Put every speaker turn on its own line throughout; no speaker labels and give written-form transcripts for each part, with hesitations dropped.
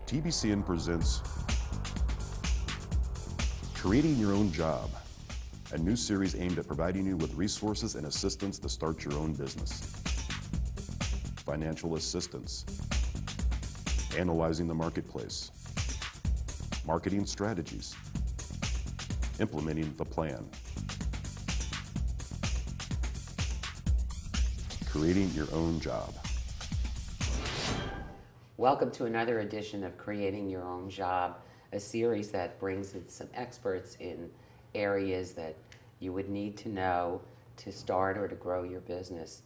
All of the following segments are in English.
TBCN presents Creating Your Own Job, a new series aimed at providing you with resources and assistance to start your own business. Financial assistance, analyzing the marketplace, marketing strategies, implementing the plan, creating your own job.
Welcome to another edition of Creating Your Own Job, a series that brings in some experts in areas that you would need to know to start or to grow your business.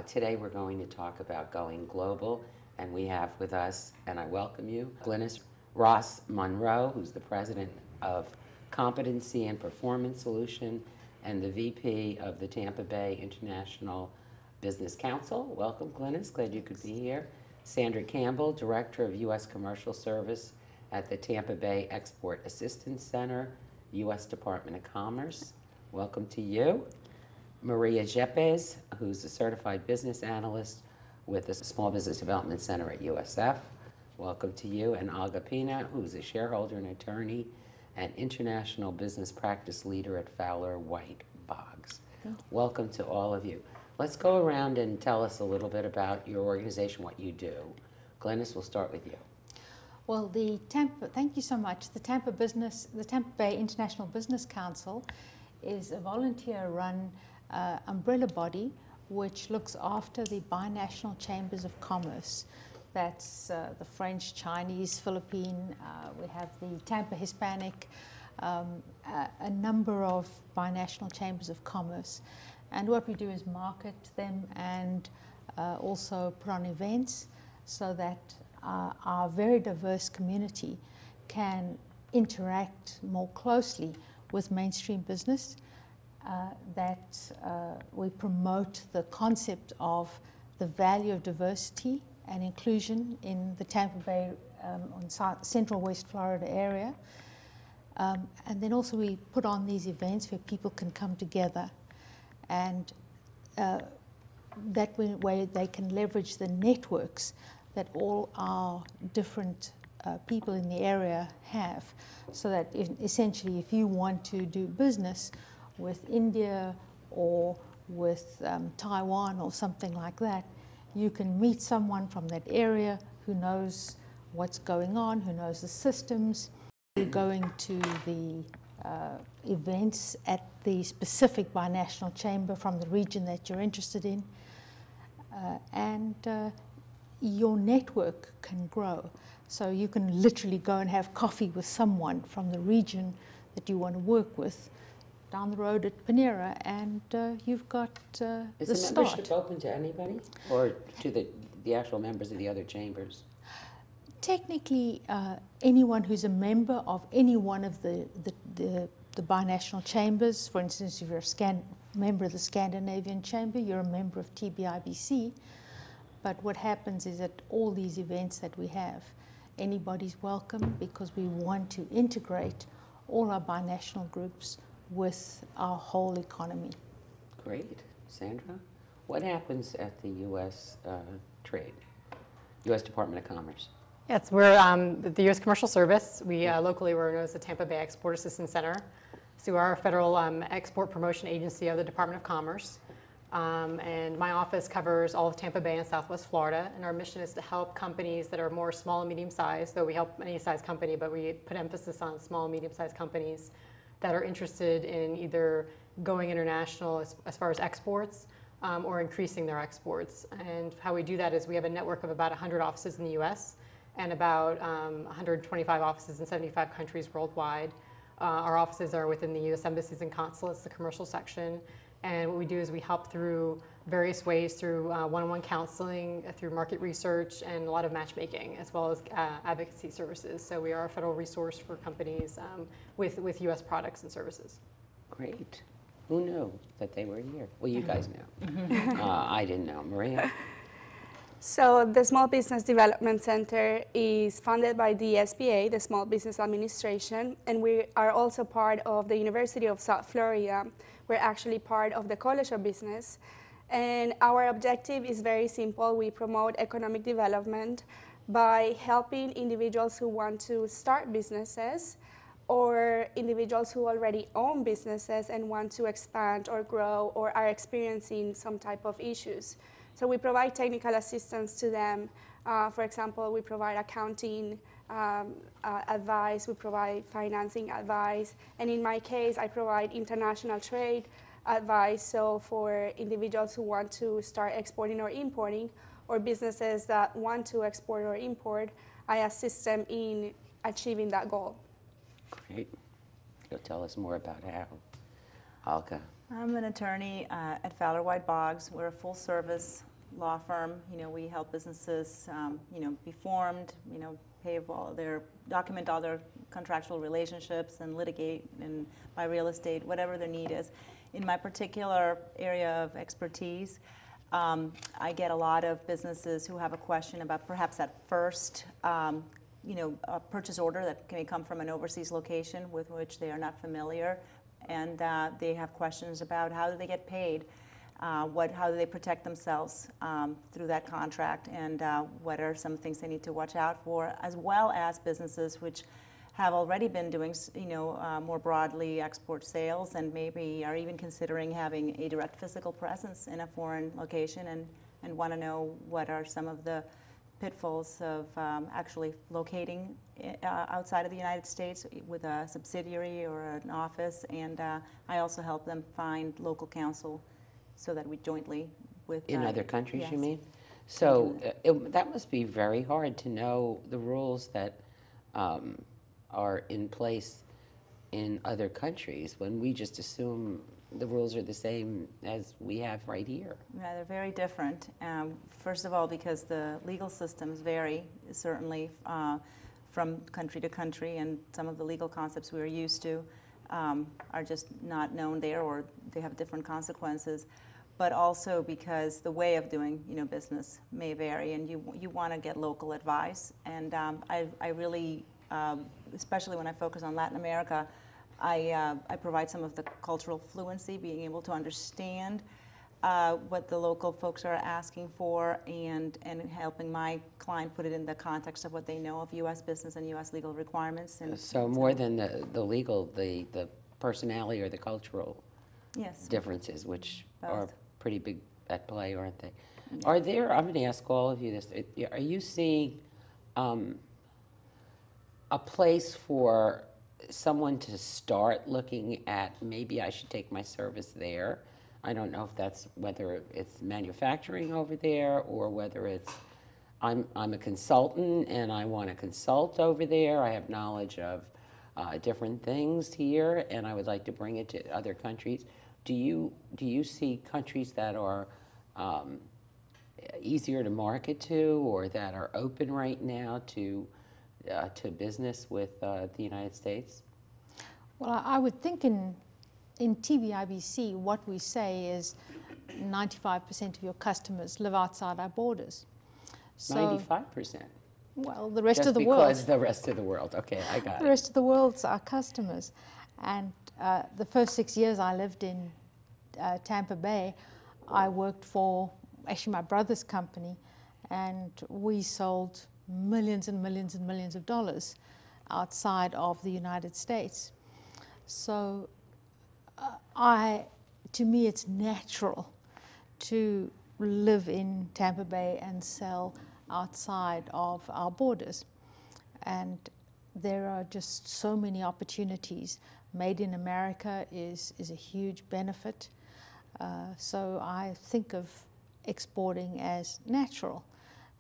Today we're going to talk about going global, and we have with us, and I welcome you, Glynis Ross-Munro, who's the president of Competency and Performance Solution and the VP of the Tampa Bay International Business Council. Welcome, Glynis. Glad you could be here. Sandra Campbell, Director of U.S. Commercial Service at the Tampa Bay Export Assistance Center, U.S. Department of Commerce. Welcome to you. Maria Jepes, who's a Certified Business Analyst with the Small Business Development Center at USF. Welcome to you. And Olga Pina, who's a shareholder and attorney and International Business Practice Leader at Fowler, Boggs. Welcome to all of you. Let's go around and tell us a little bit about your organization, what you do. Glynis, we'll start with you.
Well, thank you so much. The Tampa Bay International Business Council is a volunteer-run umbrella body which looks after the binational chambers of commerce. That's the French, Chinese, Philippine. We have the Tampa Hispanic, a number of binational chambers of commerce. And what we do is market them and also put on events so that our very diverse community can interact more closely with mainstream business, that we promote the concept of the value of diversity and inclusion in the Tampa Bay on Central West Florida area. And then also we put on these events where people can come together, and that way they can leverage the networks that all our different people in the area have, so that essentially if you want to do business with India or with Taiwan or something like that, you can meet someone from that area who knows what's going on, who knows the systems. You're going to the events at the specific binational chamber from the region that you're interested in, and your network can grow. So you can literally go and have coffee with someone from the region that you want to work with down the road at Pina, and you've got the start.
Is the membership open to anybody, or to the actual members of the other chambers?
Technically, anyone who's a member of any one of the binational chambers, for instance, if you're a member of the Scandinavian Chamber, you're a member of TBIBC. But what happens is at all these events that we have, anybody's welcome, because we want to integrate all our binational groups with our whole economy.
Great. Sandra, what happens at the U.S. Trade, U.S. Department of Commerce?
Yes, we're the U.S. Commercial Service. We locally we're known as the Tampa Bay Export Assistance Center. So we're a federal export promotion agency of the Department of Commerce. And my office covers all of Tampa Bay and Southwest Florida. And our mission is to help companies that are more small and medium-sized, though we help any size company, but we put emphasis on small and medium-sized companies that are interested in either going international as far as exports or increasing their exports. And how we do that is we have a network of about 100 offices in the U.S. and about 125 offices in 75 countries worldwide. Our offices are within the U.S. embassies and consulates, the commercial section. And what we do is we help through various ways, through one-on-one counseling, through market research, and a lot of matchmaking, as well as advocacy services. So we are a federal resource for companies with U.S. products and services.
Great. Who knew that they were here? Well, you guys knew. I didn't know. Maria?
So the Small Business Development Center is funded by the SBA, the Small Business Administration, and we are also part of the University of South Florida. We're actually part of the College of Business, and our objective is very simple. We promote economic development by helping individuals who want to start businesses or individuals who already own businesses and want to expand or grow or are experiencing some type of issues. So we provide technical assistance to them. For example, we provide accounting advice, we provide financing advice, and in my case, I provide international trade advice. So for individuals who want to start exporting or importing, or businesses that want to export or import, I assist them in achieving that goal.
Great. You'll tell us more about how. Olga.
I'm an attorney at Fowler, Boggs. We're a full-service law firm. We help businesses, be formed, document all their contractual relationships and litigate and buy real estate, whatever their need is. In my particular area of expertise, I get a lot of businesses who have a question about perhaps that first, a purchase order that may come from an overseas location with which they are not familiar, and they have questions about how do they get paid, how do they protect themselves through that contract, and what are some things they need to watch out for, as well as businesses which have already been doing, more broadly export sales and maybe are even considering having a direct physical presence in a foreign location and want to know what are some of the pitfalls of actually locating outside of the United States with a subsidiary or an office. And I also help them find local counsel so that we jointly with...
In other countries,
yes.
You mean? So that must be very hard to know the rules that are in place in other countries when we just assume the rules are the same as we have right here.
Yeah, they're very different. First of all, because the legal systems vary, certainly from country to country, and some of the legal concepts we are used to are just not known there, or they have different consequences. But also because the way of doing business may vary, and you want to get local advice. And I really, especially when I focus on Latin America, I provide some of the cultural fluency, being able to understand what the local folks are asking for, and helping my client put it in the context of what they know of U.S. business and U.S. legal requirements. And
so more than the legal, the personality or the cultural
yes.
differences, which
Both.
are pretty big at play, aren't they?
Yeah.
Are there, I'm going to ask all of you this, are you seeing a place for someone to start looking at, maybe I should take my service there? I don't know if that's whether it's manufacturing over there or whether it's I'm a consultant and I want to consult over there. I have knowledge of different things here and I would like to bring it to other countries. Do you see countries that are easier to market to or that are open right now to business with the United States?
Well, I would think in TBIBC, what we say is 95% of your customers live outside our borders. So,
95%?
Well, the rest
Just
of the world.
because the rest of the world. Okay, I got
The
it.
rest of the world's our customers. And the first 6 years I lived in Tampa Bay, I worked for actually my brother's company, and we sold millions and millions and millions of dollars outside of the United States. So to me, it's natural to live in Tampa Bay and sell outside of our borders. And there are just so many opportunities. Made in America is a huge benefit. So I think of exporting as natural.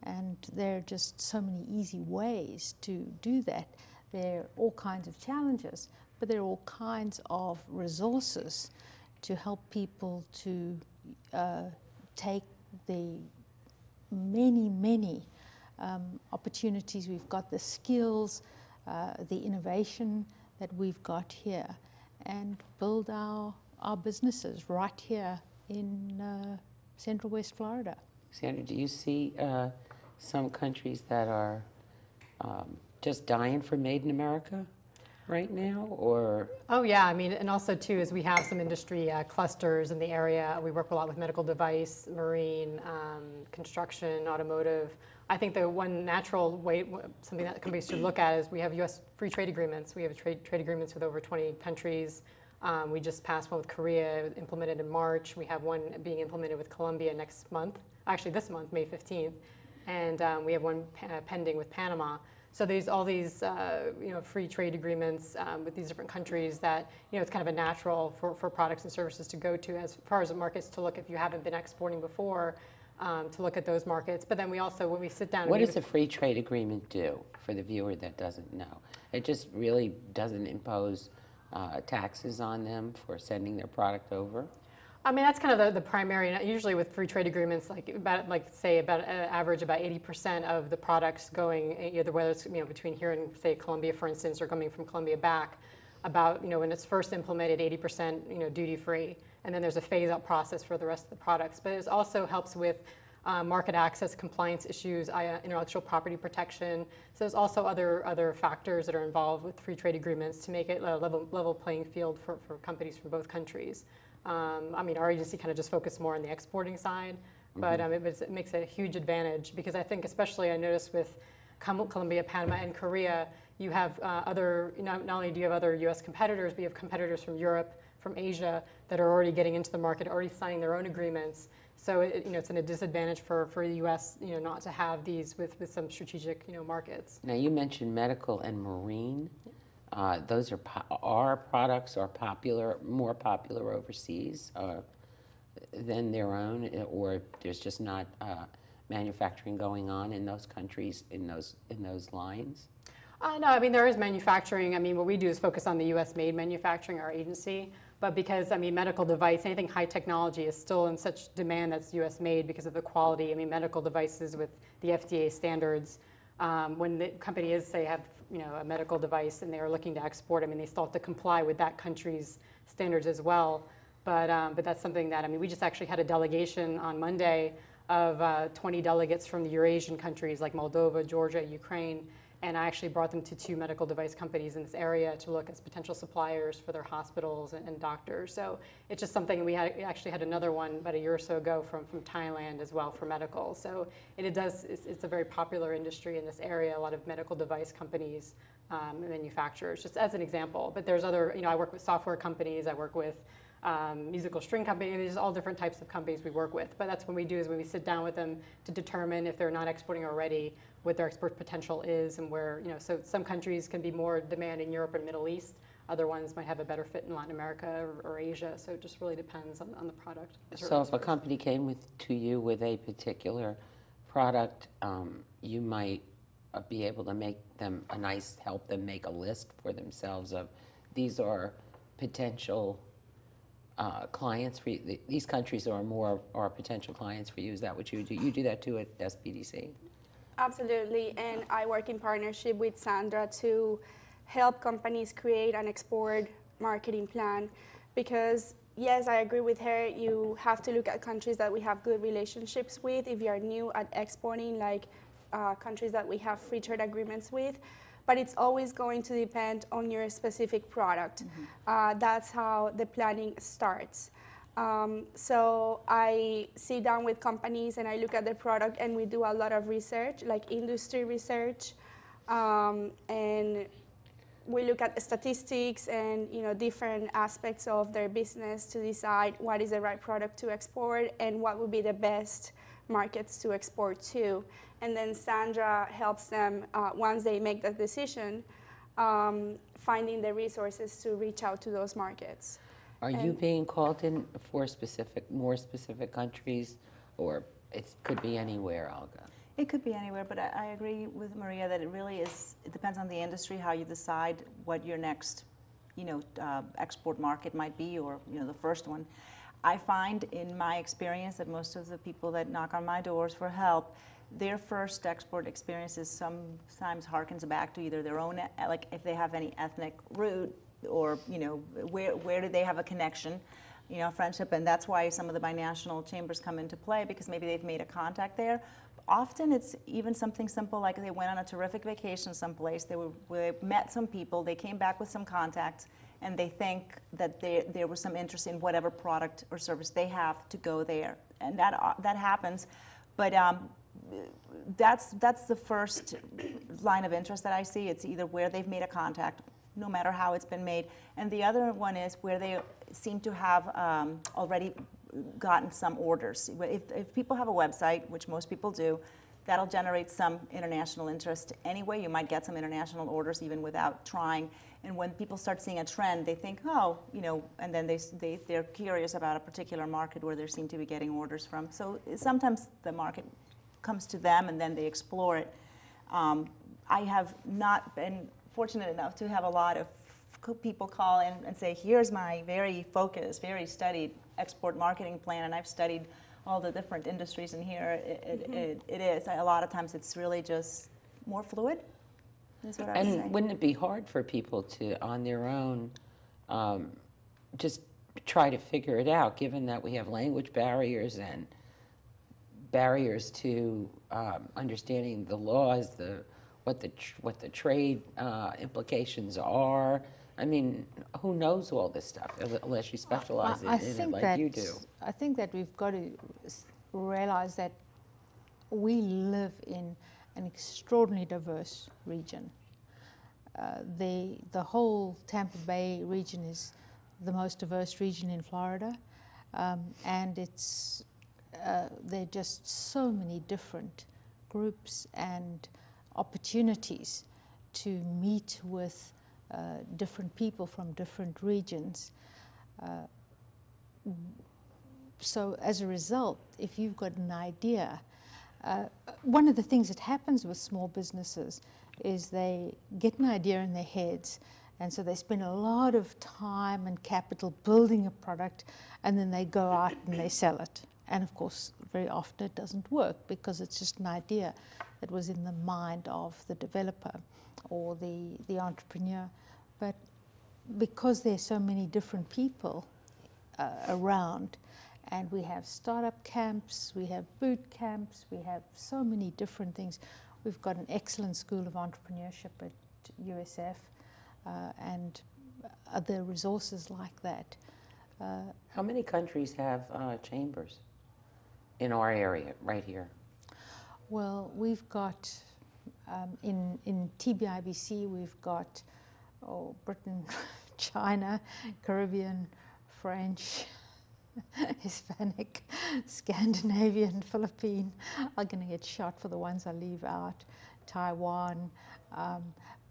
And there are just so many easy ways to do that. There are all kinds of challenges, but there are all kinds of resources to help people to take the many opportunities. We've got the skills, the innovation that we've got here, and build our businesses right here in Central West Florida.
Sandra, do you see some countries that are just dying for Made in America right now, or?
Oh yeah, I mean, and also too is we have some industry clusters in the area. We work a lot with medical device, marine, construction, automotive. I think the one natural way, something that companies should look at is we have U.S. free trade agreements. We have trade agreements with over 20 countries. We just passed one with Korea, implemented in March. We have one being implemented with Colombia next month, actually this month, May 15th. And we have one pending with Panama. So there's all these free trade agreements with these different countries that it's kind of a natural for products and services to go to as far as the markets to look if you haven't been exporting before. To look at those markets. But then we also, when we sit down...
What does a free trade agreement do for the viewer that doesn't know? It just really doesn't impose taxes on them for sending their product over?
I mean, that's kind of the primary, usually with free trade agreements, like average about 80% of the products going, either whether it's between here and say Colombia, for instance, or coming from Colombia back, about when it's first implemented, 80% duty free, and then there's a phase out process for the rest of the products. But it also helps with market access, compliance issues, intellectual property protection. So there's also other factors that are involved with free trade agreements to make it a level playing field for companies from both countries. I mean, our agency kind of just focused more on the exporting side, but it makes a huge advantage because I think, especially I noticed with Colombia, Panama, and Korea, you have not only do you have other U.S. competitors, but you have competitors from Europe, from Asia that are already getting into the market, already signing their own agreements. So it's a disadvantage for the U.S. not to have these with some strategic markets.
Now you mentioned medical and marine. Those are our products are more popular overseas than their own, or there's just not manufacturing going on in those countries in those lines.
No, I mean there is manufacturing. I mean what we do is focus on the U.S. made manufacturing, our agency. But because I mean medical device, anything high technology is still in such demand that's U.S. made because of the quality. I mean medical devices with the FDA standards. When the company is, say, have a medical device and they are looking to export, I mean, they still have to comply with that country's standards as well. But that's something that, I mean, we just actually had a delegation on Monday of 20 delegates from the Eurasian countries like Moldova, Georgia, Ukraine, and I actually brought them to 2 medical device companies in this area to look as potential suppliers for their hospitals and doctors. So it's just something we actually had another one about a year or so ago from Thailand as well for medical. So it's a very popular industry in this area. A lot of medical device companies, manufacturers, just as an example. But there's other, I work with software companies. I work with musical string companies. There's all different types of companies we work with. But that's what we do is when we sit down with them to determine if they're not exporting already, what their export potential is and where, so some countries can be more demand in Europe and Middle East. Other ones might have a better fit in Latin America or Asia. So it just really depends on the product.
So if a company came to you with a particular product, you might be able to make them help them make a list for themselves of these are potential clients for you. These countries are potential clients for you. Is that what you do? You do that too at SPDC?
Absolutely, and I work in partnership with Sandra to help companies create an export marketing plan because, yes, I agree with her, you have to look at countries that we have good relationships with if you're new at exporting, like countries that we have free trade agreements with, but it's always going to depend on your specific product. That's how the planning starts. So I sit down with companies and I look at their product and we do a lot of research, like industry research, and we look at statistics and different aspects of their business to decide what is the right product to export and what would be the best markets to export to. And then Sandra helps them, once they make that decision, finding the resources to reach out to those markets.
Are you being called in for more specific countries, or it could be anywhere, Olga?
It could be anywhere, but I agree with Maria that it depends on the industry, how you decide what your next, export market might be, or, the first one. I find in my experience that most of the people that knock on my doors for help, their first export experiences sometimes harkens back to either their own, like if they have any ethnic root, or where do they have a connection, friendship, and that's why some of the binational chambers come into play because maybe they've made a contact there. Often it's even something simple like they went on a terrific vacation someplace, they met some people, they came back with some contacts, and they think that there was some interest in whatever product or service they have to go there, and that happens. But that's the first line of interest that I see. It's either where they've made a contact, no matter how it's been made, and the other one is where they seem to have already gotten some orders. If people have a website, which most people do, that'll generate some international interest anyway. You might get some international orders even without trying. And when people start seeing a trend, they think, oh, you know, and then they're curious about a particular market where they seem to be getting orders from. So sometimes the market comes to them and then they explore it. I have not been fortunate enough to have a lot of people call in and say, here's my very focused, very studied export marketing plan, and I've studied all the different industries in here. It is. A lot of times it's really just more fluid, is what I would say.
And wouldn't it be hard for people to, on their own, just try to figure it out, given that we have language barriers and barriers to understanding the laws, what the trade implications are? I mean, who knows all this stuff unless you specialize in it like you do?
I think that we've got to realize that we live in an extraordinarily diverse region. The whole Tampa Bay region is the most diverse region in Florida, and it's there are just so many different groups and opportunities to meet with different people from different regions. So as a result, if you've got an idea, one of the things that happens with small businesses is they get an idea in their heads, and so they spend a lot of time and capital building a product, and then they go out and they sell it. And of course, very often it doesn't work because it's just an idea that was in the mind of the developer or the entrepreneur. But because there's so many different people around, and we have startup camps, we have boot camps, we have so many different things. We've got an excellent school of entrepreneurship at USF and other resources like that.
How many countries have chambers in our area, right here?
Well, we've got, in TBIBC, we've got Britain, China, Caribbean, French, Hispanic, Scandinavian, Philippine. I'm going to get shot for the ones I leave out. Taiwan,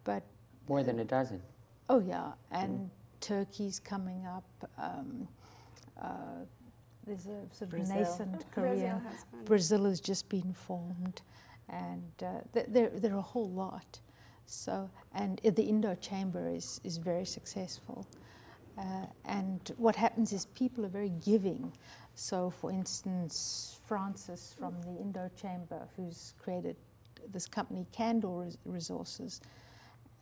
but
More than a dozen.
oh yeah, and Turkey's coming up. There's a sort of
Brazil.
nascent
Brazil
Korean.
has one.
Brazil has just been formed, and there are a whole lot. So, and the Indo Chamber is very successful. And what happens is people are very giving. So, for instance, Francis from the Indo Chamber, who's created this company, Candor Resources,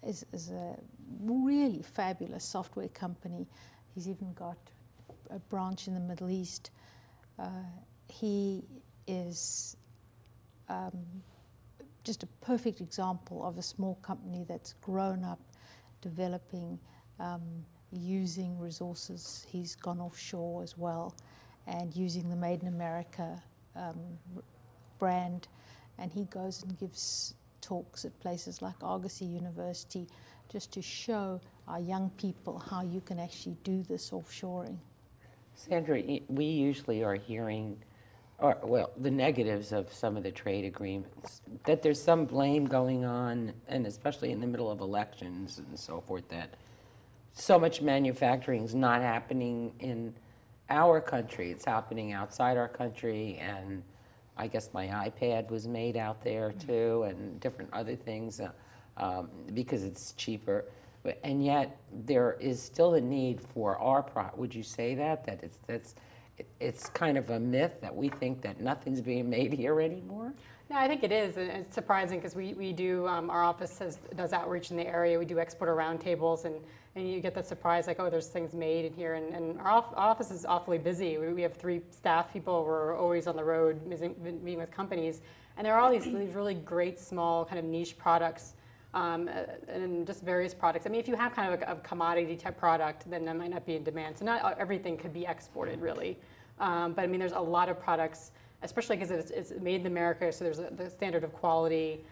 is a really fabulous software company. He's even got a branch in the Middle East. He is just a perfect example of a small company that's grown up, developing, using resources. He's gone offshore as well, and using the Made in America brand. And he goes and gives talks at places like Argosy University just to show our young people how you can actually do this offshoring.
Sandra, we usually are hearing, the negatives of some of the trade agreements, that there's some blame going on, and especially in the middle of elections and so forth, that so much manufacturing is not happening in our country. It's happening outside our country, and I guess my iPad was made out there too, and different other things because it's cheaper. And yet there is still a need for our product. Would you say that it's kind of a myth that we think that nothing's being made here anymore?
No, I think it is, and it's surprising because we do, our office does outreach in the area. We do exporter roundtables, and you get that surprise, like, oh, there's things made in here, and our office is awfully busy. We have 3 staff people. We're always on the road meeting with companies, and there are all these really great small kind of niche products, and just various products. I mean, if you have kind of a commodity type product, then that might not be in demand. So not everything could be exported, really. But I mean, there's a lot of products especially because it's made in America, so there's the standard of quality.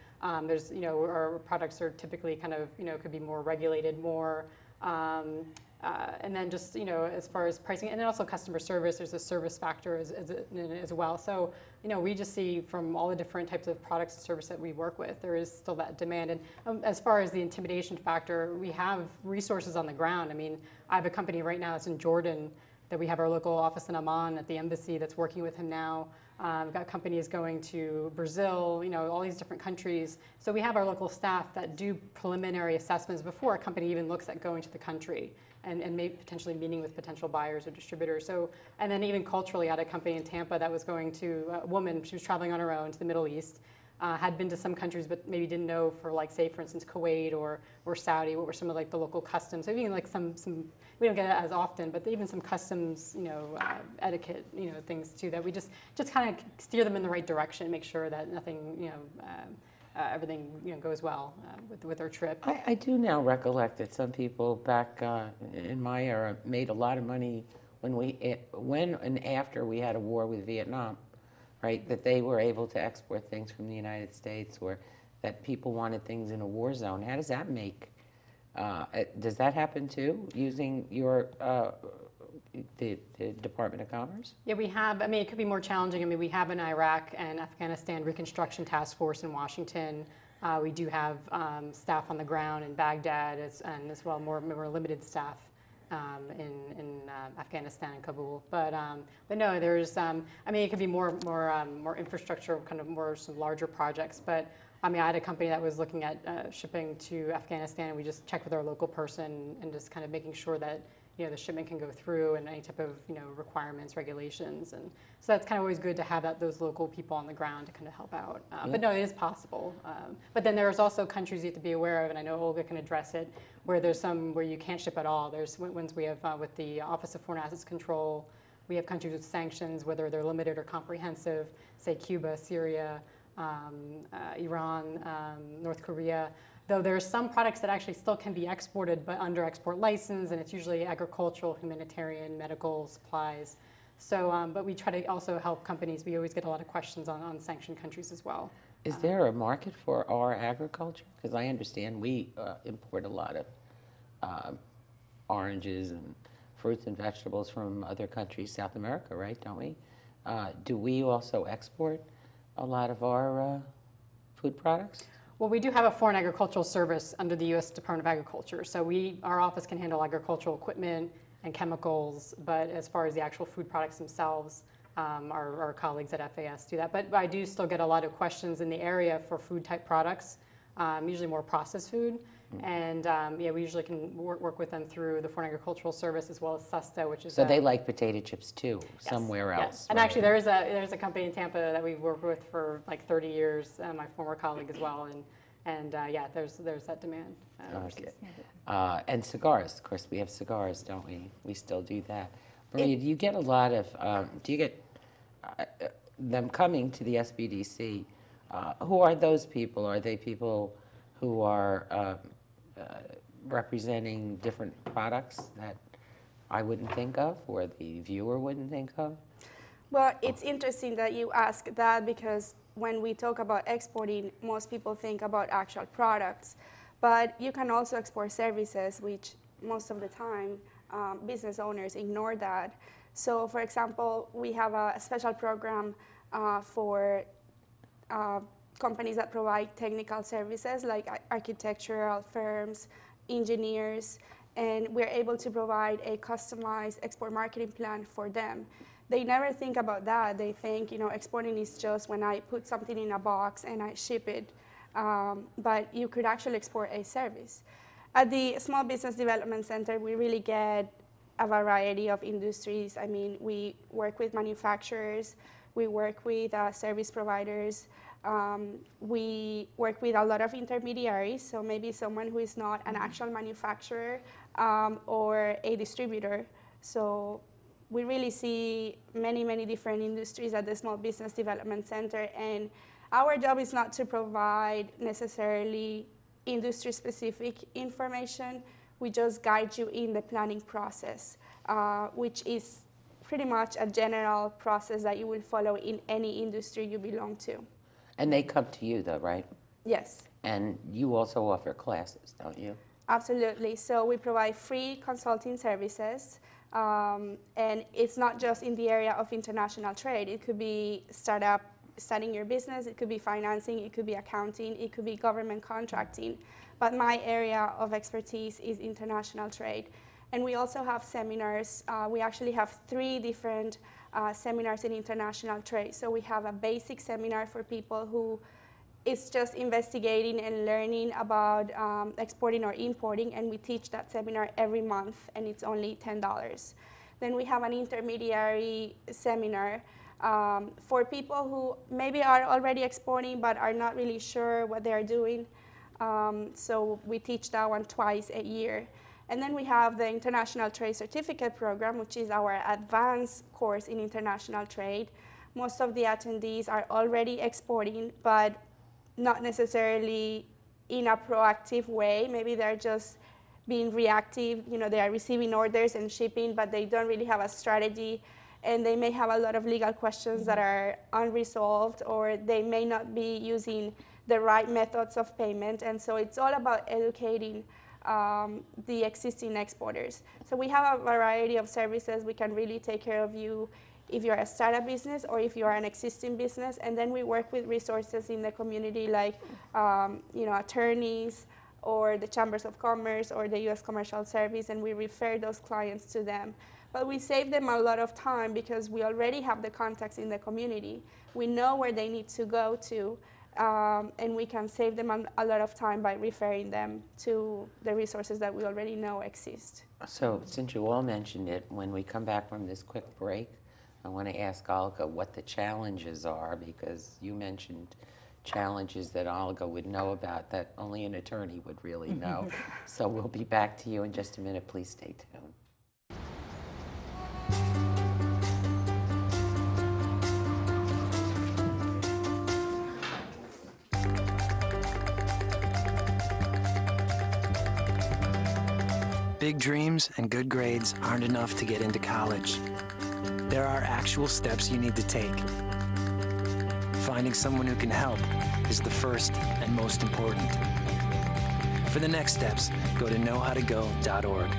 There's, our products are typically kind of, could be more regulated, more, and then just, as far as pricing, and then also customer service, there's a service factor as well. So, we just see from all the different types of products and service that we work with, there is still that demand. And as far as the intimidation factor, we have resources on the ground. I mean, I have a company right now that's in Jordan that we have our local office in Amman at the embassy that's working with him now. We've got companies going to Brazil, all these different countries. So we have our local staff that do preliminary assessments before a company even looks at going to the country and maybe potentially meeting with potential buyers or distributors. So, and then even culturally, I had a company in Tampa that was going to, a woman, she was traveling on her own to the Middle East, had been to some countries but maybe didn't know for, like, say, for instance, Kuwait or Saudi, what were some of, like, the local customs. So even like some we don't get it as often, but even some customs, etiquette, things too, that we just kind of steer them in the right direction, make sure that nothing, everything, goes well with their trip.
I do now recollect that some people back in my era made a lot of money when and after we had a war with Vietnam, right? That they were able to export things from the United States, or that people wanted things in a war zone. How does that make? Does that happen too, using your the Department of Commerce?
Yeah, we have. I mean, it could be more challenging. I mean, we have an Iraq and Afghanistan Reconstruction Task Force in Washington. We do have staff on the ground in Baghdad, and as well more limited staff in Afghanistan and Kabul. But no, there's. I mean, it could be more infrastructure, kind of more some larger projects, but. I mean, I had a company that was looking at shipping to Afghanistan, and we just checked with our local person and just kind of making sure that, the shipment can go through and any type of, requirements, regulations. And so that's kind of always good to have those local people on the ground to kind of help out. But no, it is possible. But then there's also countries you have to be aware of, and I know Olga can address it, where there's some where you can't ship at all. There's ones we have with the Office of Foreign Assets Control. We have countries with sanctions, whether they're limited or comprehensive, say Cuba, Syria, Iran, North Korea, though there are some products that actually still can be exported, but under export license, and it's usually agricultural, humanitarian, medical supplies. So, but we try to also help companies. We always get a lot of questions on sanctioned countries as well.
Is there a market for our agriculture? Because I understand we import a lot of oranges and fruits and vegetables from other countries, South America, right? Don't we? Do we also export a lot of our food products?
Well, we do have a Foreign Agricultural Service under the U.S. Department of Agriculture. So our office can handle agricultural equipment and chemicals, but as far as the actual food products themselves, our colleagues at FAS do that. But I do still get a lot of questions in the area for food type products, usually more processed food. And we usually can work with them through the Foreign Agricultural Service as well as SUSTA, which is.
So they like potato chips too, somewhere else.
Yes. And actually, there's a company in Tampa that we've worked with for like 30 years. My former colleague as well, and there's that demand.
Okay. And cigars, of course, we have cigars, don't we? We still do that. Maria, do you get a lot of? Do you get them coming to the SBDC? Who are those people? Are they people who are representing different products that I wouldn't think of, or the viewer wouldn't think of?
Well, it's interesting that you ask that, because when we talk about exporting, most people think about actual products. But you can also export services, which most of the time business owners ignore that. So, for example, we have a special program for companies that provide technical services, like architectural firms, engineers, and we're able to provide a customized export marketing plan for them. They never think about that. They think, exporting is just when I put something in a box and I ship it. But you could actually export a service. At the Small Business Development Center, we really get a variety of industries. I mean, we work with manufacturers, we work with service providers, we work with a lot of intermediaries, so maybe someone who is not an actual manufacturer or a distributor. So we really see many, many different industries at the Small Business Development Center, and our job is not to provide necessarily industry-specific information. We just guide you in the planning process, which is pretty much a general process that you will follow in any industry you belong to.
And they come to you, though, right?
Yes.
And you also offer classes, don't you?
Absolutely. So we provide free consulting services, and it's not just in the area of international trade. It could be starting your business, it could be financing, it could be accounting, it could be government contracting. But my area of expertise is international trade. And we also have seminars. We actually have 3 different seminars in international trade. So we have a basic seminar for people who is just investigating and learning about exporting or importing, and we teach that seminar every month, and it's only $10. Then we have an intermediary seminar for people who maybe are already exporting but are not really sure what they're doing. So we teach that one twice a year. And then we have the International Trade Certificate Program, which is our advanced course in international trade. Most of the attendees are already exporting, but not necessarily in a proactive way. Maybe they're just being reactive. You know, they are receiving orders and shipping, but they don't really have a strategy, and they may have a lot of legal questions that are unresolved, or they may not be using the right methods of payment. And so it's all about educating the existing exporters. So we have a variety of services. We can really take care of you if you're a startup business or if you're an existing business. And then we work with resources in the community like you know, attorneys or the chambers of commerce or the U.S. Commercial Service, and we refer those clients to them. But we save them a lot of time because we already have the contacts in the community. We know where they need to go to, and we can save them a lot of time by referring them to the resources that we already know exist.
So since you all mentioned it, when we come back from this quick break, I want to ask Olga what the challenges are, because you mentioned challenges that Olga would know about that only an attorney would really know. So we'll be back to you in just a minute. Please stay tuned.
Big dreams and good grades aren't enough to get into college. There are actual steps you need to take. Finding someone who can help is the first and most important. For the next steps, go to knowhowtogo.org.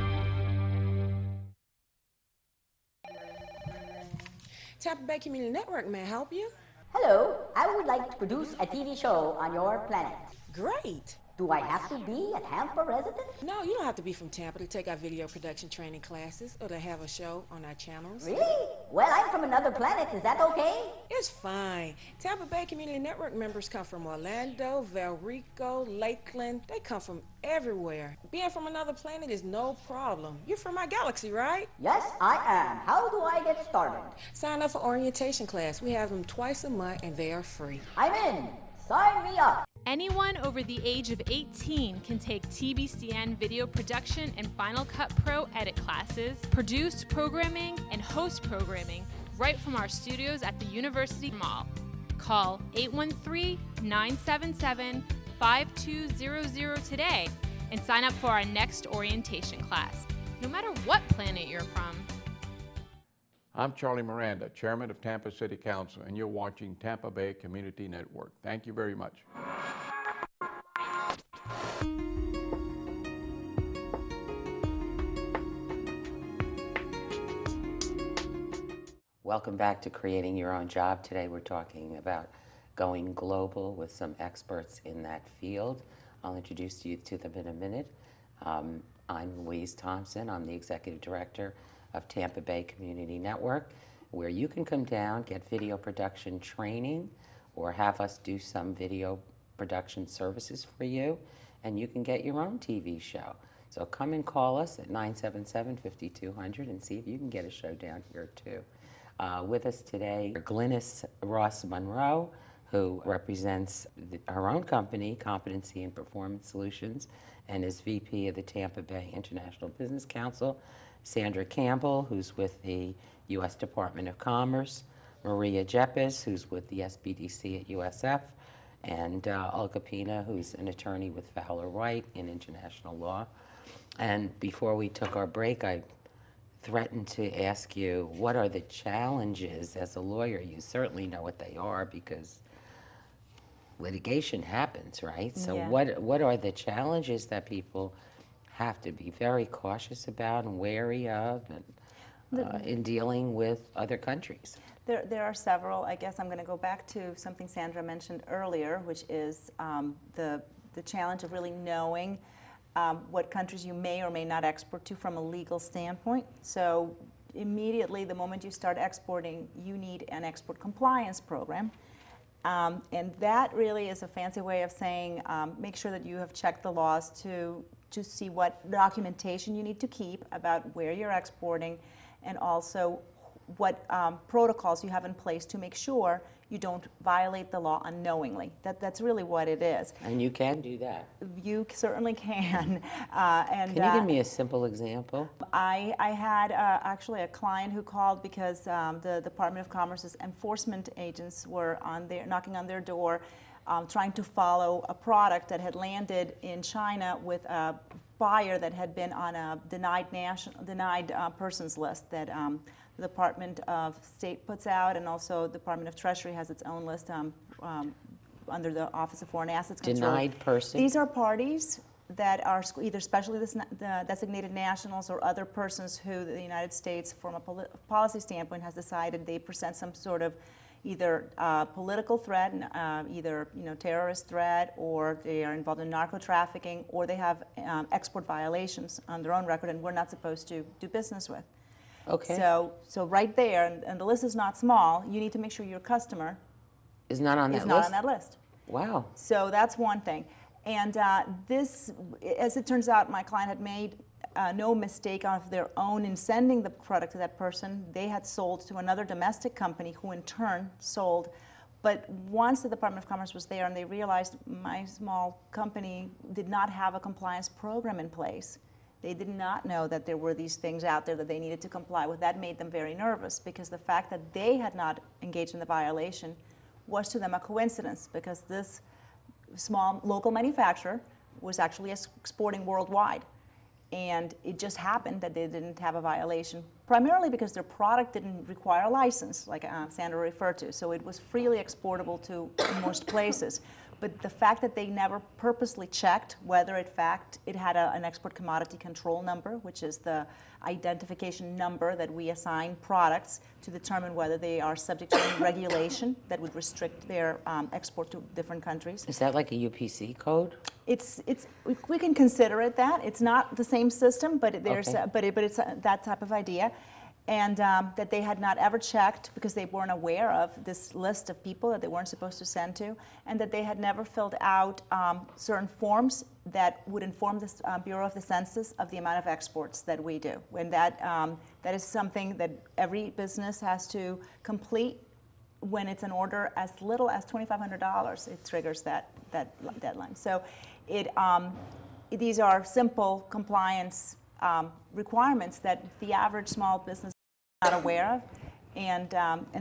Tampa Bay Community Network, may I help you?
Hello, I would like to produce a TV show on your planet.
Great.
Do I have to be a Tampa resident?
No, you don't have to be from Tampa to take our video production training classes or to have a show on our channels.
Really? Well, I'm from another planet. Is that okay?
It's fine. Tampa Bay Community Network members come from Orlando, Valrico, Lakeland. They come from everywhere. Being from another planet is no problem. You're from our galaxy, right?
Yes, I am. How do I get started?
Sign up for orientation class. We have them twice a month and they are free.
I'm in. Sign me up.
Anyone over the age of 18 can take TBCN video production and Final Cut Pro edit classes, produce programming, and host programming right from our studios at the University Mall. Call 813-977-5200 today and sign up for our next orientation class, no matter what planet you're from.
I'm Charlie Miranda, Chairman of Tampa City Council, and you're watching Tampa Bay Community Network. Thank you very much.
Welcome back to Creating Your Own Job. Today we're talking about going global with some experts in that field. I'll introduce you to them in a minute. I'm Louise Thompson. I'm the Executive Director of Tampa Bay Community Network, where you can come down, get video production training, or have us do some video production services for you, and you can get your own TV show. So come and call us at 977-5200 and see if you can get a show down here too. With us today, Glynis Ross-Munro, who represents her own company, Competency and Performance Solutions, and is VP of the Tampa Bay International Business Council. Sandra Campbell, who's with the U.S. Department of Commerce, Maria Jeppes, who's with the SBDC at USF, and Olga Pina, who's an attorney with Fowler in international law. And before we took our break, I threatened to ask you, what are the challenges as a lawyer? You certainly know what they are because litigation happens, right? So
Yeah.
what are the challenges that people have to be very cautious about and wary of and, in dealing with other countries?
There are several. I guess I'm going to go back to something Sandra mentioned earlier, which is the challenge of really knowing what countries you may or may not export to from a legal standpoint. So immediately, the moment you start exporting, you need an export compliance program. And that really is a fancy way of saying make sure that you have checked the laws to see what documentation you need to keep about where you're exporting, and also what protocols you have in place to make sure you don't violate the law unknowingly. That's really what it is.
And you can do that.
You certainly can.
Can you give me a simple example?
I had actually a client who called because the Department of Commerce's enforcement agents were knocking on their door, trying to follow a product that had landed in China with a buyer that had been on a denied persons list that the Department of State puts out, and also the Department of Treasury has its own list under the Office of Foreign Assets Control.
Denied person?
These are parties that are either specially designated nationals or other persons who the United States, from a policy standpoint, has decided they present some sort of either political threat, either terrorist threat, or they are involved in narco trafficking, or they have export violations on their own record, and we're not supposed to do business with.
Okay.
So right there, and the list is not small, you need to make sure your customer
Is not on that
is
list?
not on that list.
Wow.
So that's one thing. And this, as it turns out, my client had made no mistake of their own in sending the product to that person. They had sold to another domestic company who in turn sold. But once the Department of Commerce was there and they realized my small company did not have a compliance program in place, they did not know that there were these things out there that they needed to comply with. That made them very nervous, because the fact that they had not engaged in the violation was to them a coincidence, because this small local manufacturer was actually exporting worldwide. And it just happened that they didn't have a violation, primarily because their product didn't require a license, like Sandra referred to. So it was freely exportable to most places. But the fact that they never purposely checked whether, in fact, it had an export commodity control number, which is the identification number that we assign products to determine whether they are subject to any regulation that would restrict their export to different countries.
Is that like a UPC code?
We can consider it that. It's not the same system, but there's
Okay.
but it's that type of idea. And that they had not ever checked, because they weren't aware of this list of people that they weren't supposed to send to, and that they had never filled out certain forms that would inform the Bureau of the Census of the amount of exports that we do. And that is something that every business has to complete when it's an order as little as $2,500. It triggers that deadline. So these are simple compliance requirements that the average small business is not aware of, and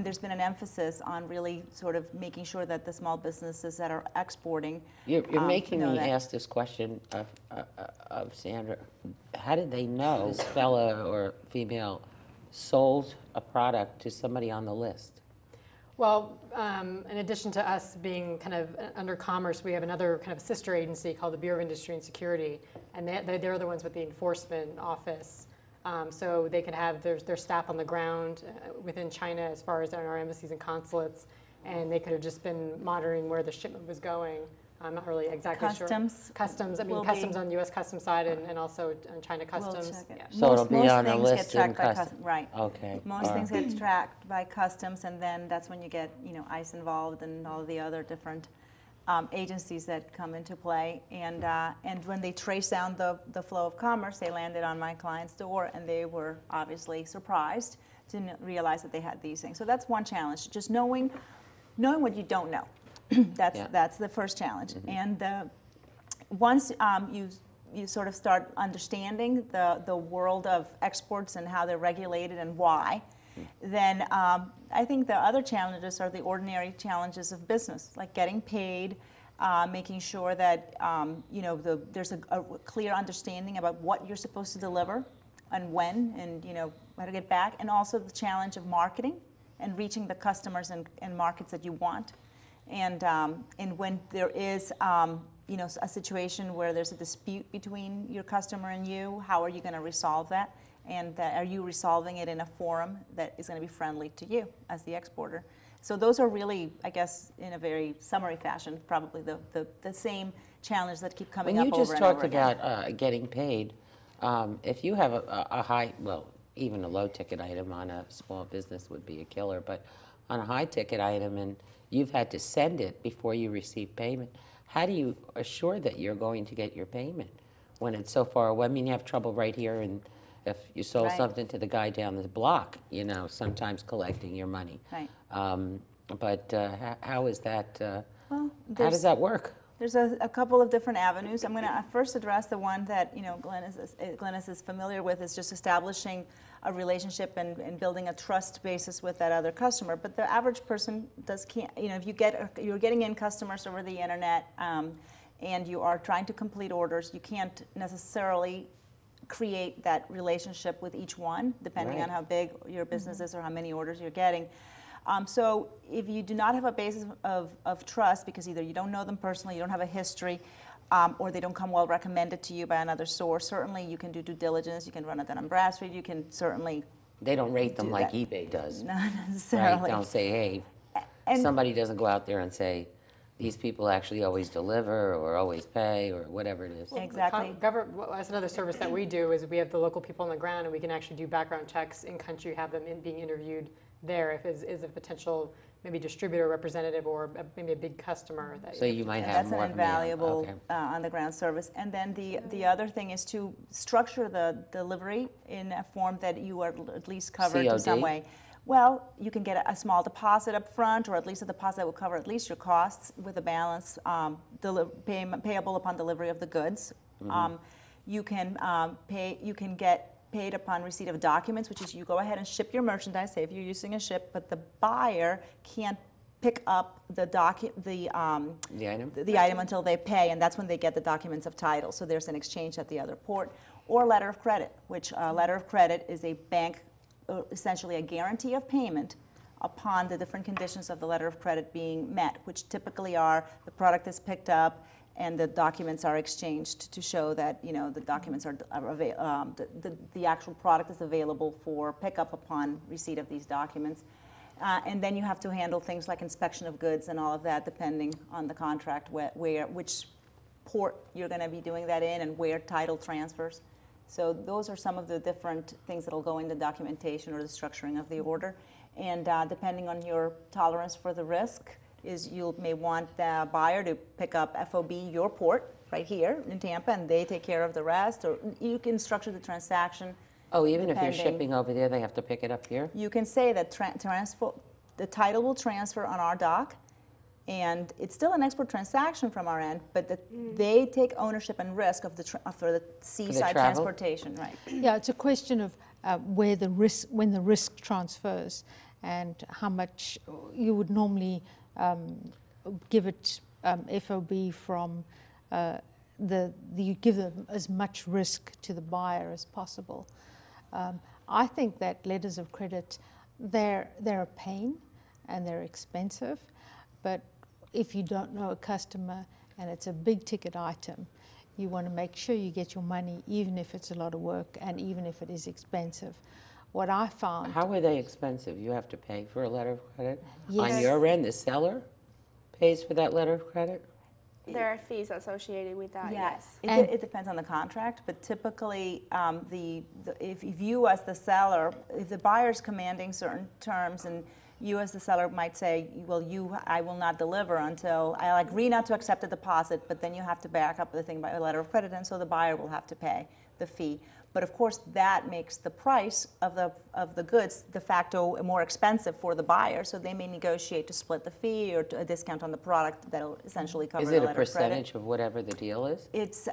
there's been an emphasis on really sort of making sure that the small businesses that are exporting
You're making
know
me
that.
ask this question of Sandra. How did they know this fella or female sold a product to somebody on the list?
Well, in addition to us being kind of under Commerce, we have another kind of sister agency called the Bureau of Industry and Security, and they're the ones with the enforcement office. So they can have their staff on the ground within China, as far as in our embassies and consulates, and they could have just been monitoring where the shipment was going. I'm not really exactly sure. Customs, I mean, customs on U.S. Customs side and also on China Customs.
We'll check it.
So it'll be on a
things
list
get tracked
in
by
Customs.
Right.
Okay.
Most things get tracked by Customs, and then that's when you get ICE involved and all the other different agencies that come into play. And when they trace down the flow of commerce, they landed on my client's door, and they were obviously surprised to realize that they had these things. So that's one challenge, just knowing what you don't know. That's the first challenge. Mm-hmm. And once you sort of start understanding the world of exports and how they're regulated and why, then I think the other challenges are the ordinary challenges of business, like getting paid, making sure that there's a clear understanding about what you're supposed to deliver and when, and to get back, and also the challenge of marketing and reaching the customers and markets that you want. And when there is a situation where there's a dispute between your customer and you, how are you going to resolve that? And are you resolving it in a forum that is going to be friendly to you as the exporter? So those are really, I guess, in a very summary fashion, probably the same challenges that keep coming up over and over again.
When you just talked about getting paid, if you have a high, well, even a low-ticket item on a small business would be a killer, but on a high-ticket item and you've had to send it before you receive payment, how do you assure that you're going to get your payment when it's so far away? I mean, you have trouble right here, and if you sold something to the guy down the block, sometimes collecting your money.
Right.
But how is that,
well,
how does that work?
There's a couple of different avenues. I'm going to first address the one that Glynis is familiar with, is just establishing a relationship and building a trust basis with that other customer. But the average person can't. If you're getting in customers over the internet and you are trying to complete orders, you can't necessarily create that relationship with each one, depending on how big your business is or how many orders you're getting. So if you do not have a basis of trust, because either you don't know them personally, you don't have a history, or they don't come well recommended to you by another source, certainly you can do due diligence, you can run a Dun & Bradstreet, you can certainly
They don't rate them like eBay does.
Not necessarily.
Right? Don't say, hey, somebody doesn't go out there and say, these people actually always deliver or always pay or whatever it is.
Exactly.
That's another service that we do, is we have the local people on the ground, and we can actually do background checks in country, have them being interviewed there if is a potential maybe distributor representative or maybe a big customer.
So you might have
that's
more
an invaluable on-the-ground service. And then the other thing is to structure the delivery in a form that you are at least covered in some way. Well, you can get a small deposit up front, or at least a deposit that will cover at least your costs, with a balance payable upon delivery of the goods. You can get paid upon receipt of documents, which is you go ahead and ship your merchandise, say if you're using a ship, but the buyer can't pick up the item until they pay, and that's when they get the documents of title. So there's an exchange at the other port. Or letter of credit, which letter of credit is a bank, essentially a guarantee of payment upon the different conditions of the letter of credit being met, which typically are the product is picked up and the documents are exchanged to show that the documents are the actual product is available for pickup upon receipt of these documents. And then you have to handle things like inspection of goods and all of that, depending on the contract, which port you're going to be doing that in and where title transfers. So those are some of the different things that will go in the documentation or the structuring of the order. And depending on your tolerance for the risk, you may want the buyer to pick up FOB your port right here in Tampa, and they take care of the rest. Or you can structure the transaction.
Oh, even if you're shipping over there, they have to pick it up here?
You can say that the title will transfer on our dock, and it's still an export transaction from our end, but they take ownership and risk of for the seaside transportation, right?
Yeah, it's a question of when the risk transfers, and how much you would normally give it FOB from you give them as much risk to the buyer as possible. I think that letters of credit, they're a pain and they're expensive, but if you don't know a customer and it's a big ticket item, you want to make sure you get your money, even if it's a lot of work and even if it is expensive. What I found...
How are they expensive? You have to pay for a letter of credit?
Yes.
On your end, the seller pays for that letter of credit?
There are fees associated with that, yes.
It depends on the contract, but typically if you as the seller, if the buyer's commanding certain terms, and you as the seller might say, well, I will not deliver until I agree not to accept a deposit, but then you have to back up the thing by a letter of credit, and so the buyer will have to pay the fee. But of course, that makes the price of the goods de facto more expensive for the buyer, so they may negotiate to split the fee or a discount on the product that'll essentially cover the letter of credit.
Is it a percentage of whatever the deal is?
It's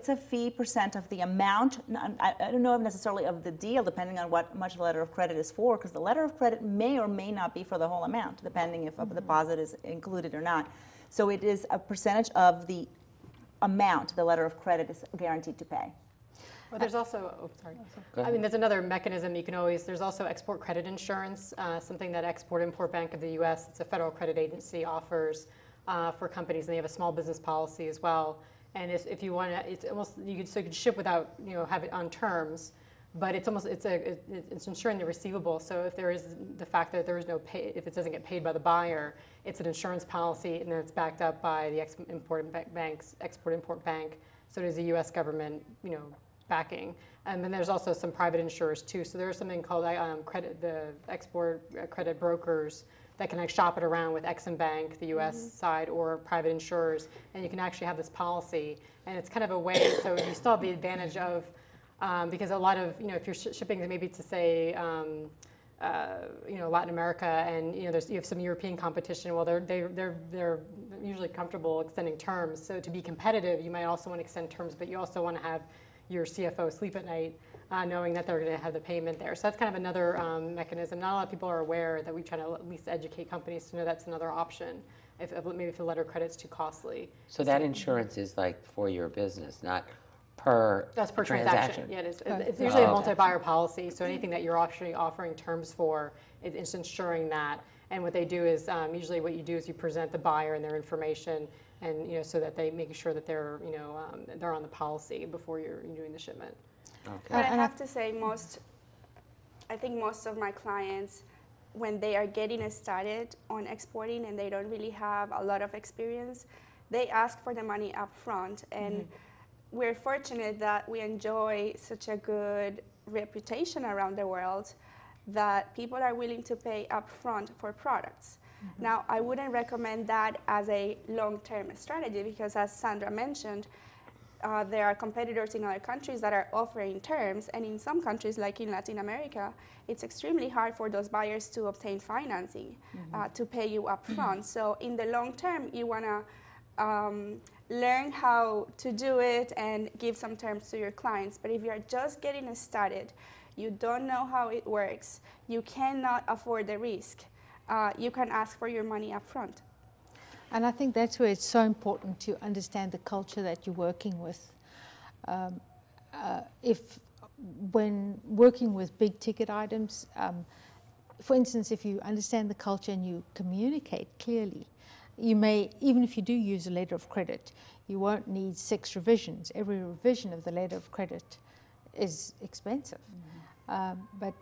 a fee percent of the amount. I don't know if necessarily of the deal, depending on what much the letter of credit is for, because the letter of credit may or may not be for the whole amount, depending if a deposit is included or not. So it is a percentage of the amount the letter of credit is guaranteed to pay.
Well, there's also, I mean, there's another mechanism you can always, there's also export credit insurance, something that Export-Import Bank of the U.S., it's a federal credit agency, offers for companies, and they have a small business policy as well. And if you want to, it's almost, you could ship without, have it on terms, but it's almost, it's ensuring the receivable. So if there is the fact that there is no pay, if it doesn't get paid by the buyer, it's an insurance policy, and then it's backed up by the Export-Import Bank. So it is a U.S. government, backing. And then there's also some private insurers too. So there's something called the export credit brokers that can shop it around with Ex-Im Bank, the U.S. side, or private insurers, and you can actually have this policy. And it's kind of a way, so you still have the advantage of, because a lot of, if you're shipping maybe to say, Latin America, and you have some European competition. Well, they're usually comfortable extending terms. So to be competitive, you might also want to extend terms, but you also want to have your CFO sleep at night, knowing that they're going to have the payment there. So that's kind of another mechanism. Not a lot of people are aware that we try to at least educate companies to know that's another option. Maybe if the letter of credit's too costly.
So that insurance is like for your business, not per
That's per transaction. Yeah, it is. It's usually a multi-buyer policy. So anything that you're actually offering terms for, it's ensuring that. And what they do is usually what you do is you present the buyer and their information, and so that they make sure that they're they're on the policy before you're doing the shipment.
Okay. But I have to say, I think most of my clients, when they are getting started on exporting and they don't really have a lot of experience, they ask for the money up front. And we're fortunate that we enjoy such a good reputation around the world that people are willing to pay up front for products. Now, I wouldn't recommend that as a long-term strategy because, as Sandra mentioned, there are competitors in other countries that are offering terms, and in some countries, like in Latin America, it's extremely hard for those buyers to obtain financing to pay you up front. So in the long term, you want to learn how to do it and give some terms to your clients. But if you're just getting started, you don't know how it works, you cannot afford the risk, you can ask for your money up front.
And I think that's where it's so important to understand the culture that you're working with. When working with big ticket items, for instance, if you understand the culture and you communicate clearly, you may, even if you do use a letter of credit, you won't need 6 revisions. Every revision of the letter of credit is expensive. But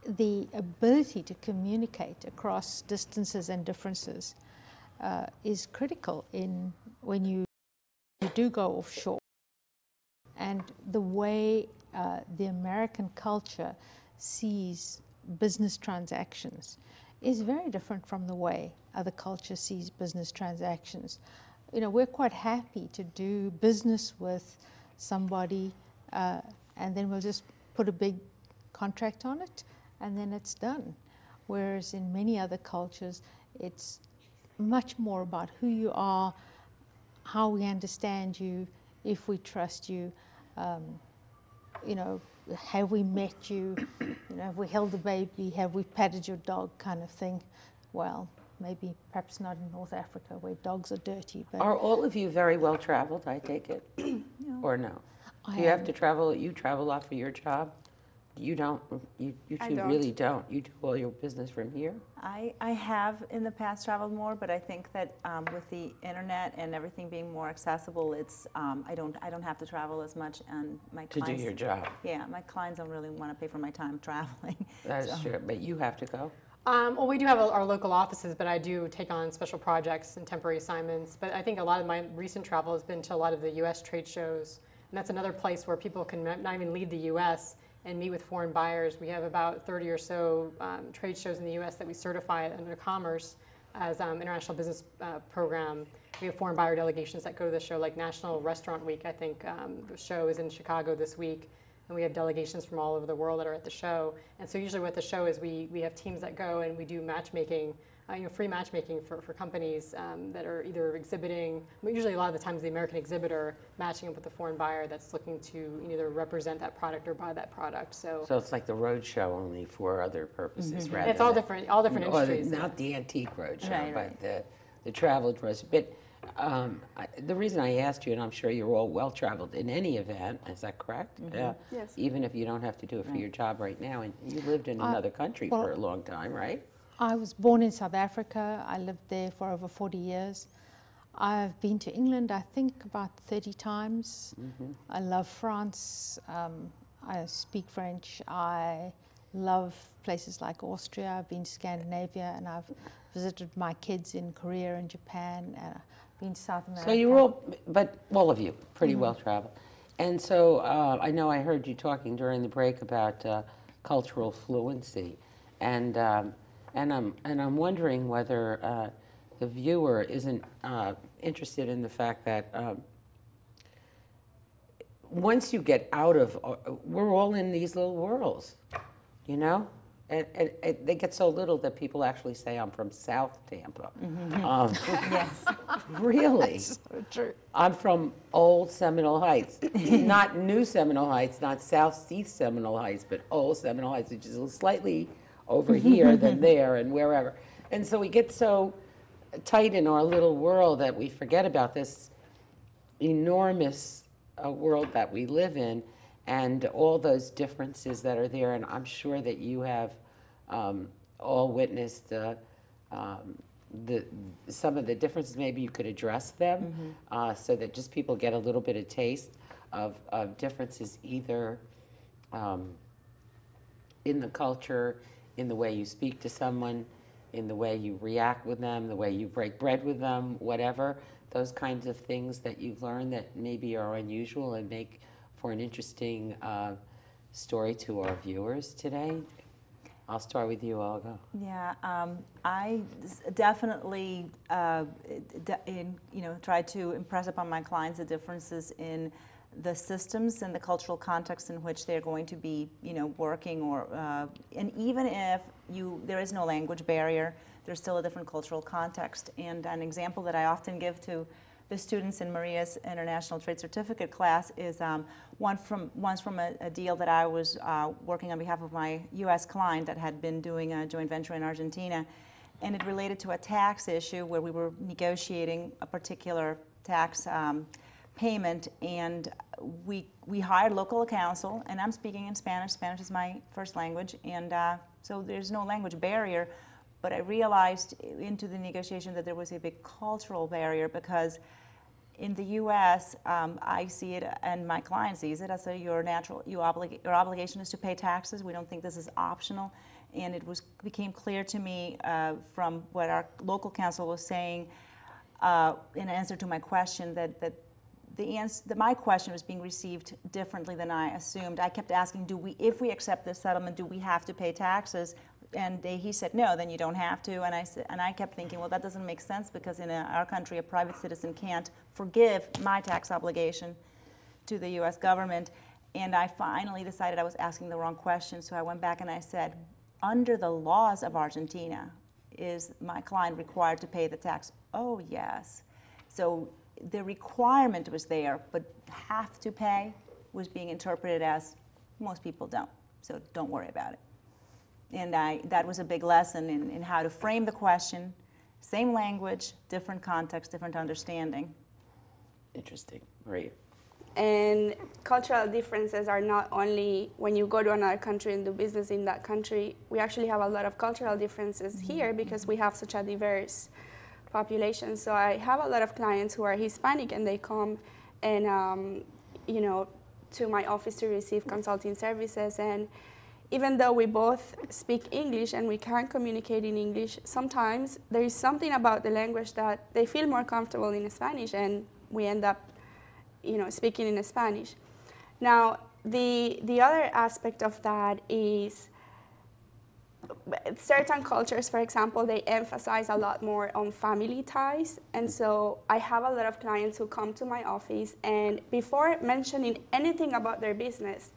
the ability to communicate across distances and differences is critical when you do go offshore. And the way the American culture sees business transactions is very different from the way other cultures sees business transactions. We're quite happy to do business with somebody and then we'll just put a big contract on it and then it's done. Whereas in many other cultures, it's much more about who you are, how we understand you, if we trust you, have we met you, have we held the baby, have we patted your dog, kind of thing. Well, maybe perhaps not in North Africa where dogs are dirty. But
are all of you very well traveled, I take it? Or no? Do you have to travel? You travel a lot for your job? You don't? You two really don't? You do all your business from here?
I have in the past traveled more, but I think that with the internet and everything being more accessible, it's I don't have to travel as much, and my clients,
to do your job.
Yeah, my clients don't really want to pay for my time traveling.
That's true, but you have to go.
Well, we do have our local offices, but I do take on special projects and temporary assignments. But I think a lot of my recent travel has been to a lot of the U.S. trade shows, and that's another place where people can not even leave the U.S. and meet with foreign buyers. We have about 30 or so trade shows in the U.S. that we certify under Commerce as International Business Program. We have foreign buyer delegations that go to the show, like National Restaurant Week. I think the show is in Chicago this week, and we have delegations from all over the world that are at the show. And so usually what the show is, we have teams that go and we do matchmaking, free matchmaking for companies that are either exhibiting, usually a lot of the times the American exhibitor matching up with the foreign buyer that's looking to either represent that product or buy that product. So
it's like the road show, only for other purposes, rather.
It's all different industries.
Not the antique road show, but the travel dress. But The reason I asked you, and I'm sure you're all well-traveled in any event, is that correct?
Yes.
Even if you don't have to do it for your job right now, and you lived in another country for a long time, right?
I was born in South Africa. I lived there for over 40 years. I've been to England, I think, about 30 times. I love France. I speak French. I love places like Austria. I've been to Scandinavia, and I've visited my kids in Korea and Japan. And I've been to South America.
So you're all, but all of you, pretty well-traveled. And so I know I heard you talking during the break about cultural fluency, and I'm wondering whether the viewer isn't interested in the fact that once you get out of, we're all in these little worlds, you know? And they get so little that people actually say, I'm from South Tampa.
Yes.
Really?
So true.
I'm from Old Seminole Heights. Not New Seminole Heights, not Southeast Seminole Heights, but Old Seminole Heights, which is slightly over here than there and wherever. And so we get so tight in our little world that we forget about this enormous world that we live in and all those differences that are there. And I'm sure that you have all witnessed some of the differences. Maybe you could address them so that just people get a little bit of taste of differences either in the culture, in the way you speak to someone, in the way you react with them, the way you break bread with them, whatever, those kinds of things that you've learned that maybe are unusual and make for an interesting story to our viewers today. I'll start with you, Olga.
Yeah, I definitely try to impress upon my clients the differences in the systems and the cultural context in which they're going to be, working, or and even if there is no language barrier, there's still a different cultural context. And an example that I often give to the students in Maria's International Trade Certificate class is once from a deal that I was working on behalf of my U.S. client that had been doing a joint venture in Argentina, and it related to a tax issue where we were negotiating a particular tax payment, and we hired local counsel, and I'm speaking in Spanish. Spanish is my first language, and so there's no language barrier. But I realized into the negotiation that there was a big cultural barrier, because in the U.S., I see it, and my client sees it as your obligation is to pay taxes. We don't think this is optional, and it became clear to me from what our local counsel was saying in answer to my question that my question was being received differently than I assumed. I kept asking, if we accept this settlement, do we have to pay taxes? And he said, no, then you don't have to. And I kept thinking, well, that doesn't make sense, because in our country, a private citizen can't forgive my tax obligation to the U.S. government. And I finally decided I was asking the wrong question. So I went back and I said, under the laws of Argentina, is my client required to pay the tax? Oh, yes. So the requirement was there, but have to pay was being interpreted as most people don't. So don't worry about it. And that was a big lesson in how to frame the question. Same language, different context, different understanding.
Interesting. Maria.
And cultural differences are not only when you go to another country and do business in that country. We actually have a lot of cultural differences here because we have such a diverse population. So I have a lot of clients who are Hispanic, and they come and to my office to receive consulting services. And even though we both speak English and we can communicate in English, sometimes there is something about the language that they feel more comfortable in Spanish, and we end up, speaking in Spanish. Now, the other aspect of that is certain cultures, for example, they emphasize a lot more on family ties. And so I have a lot of clients who come to my office, and before mentioning anything about their business,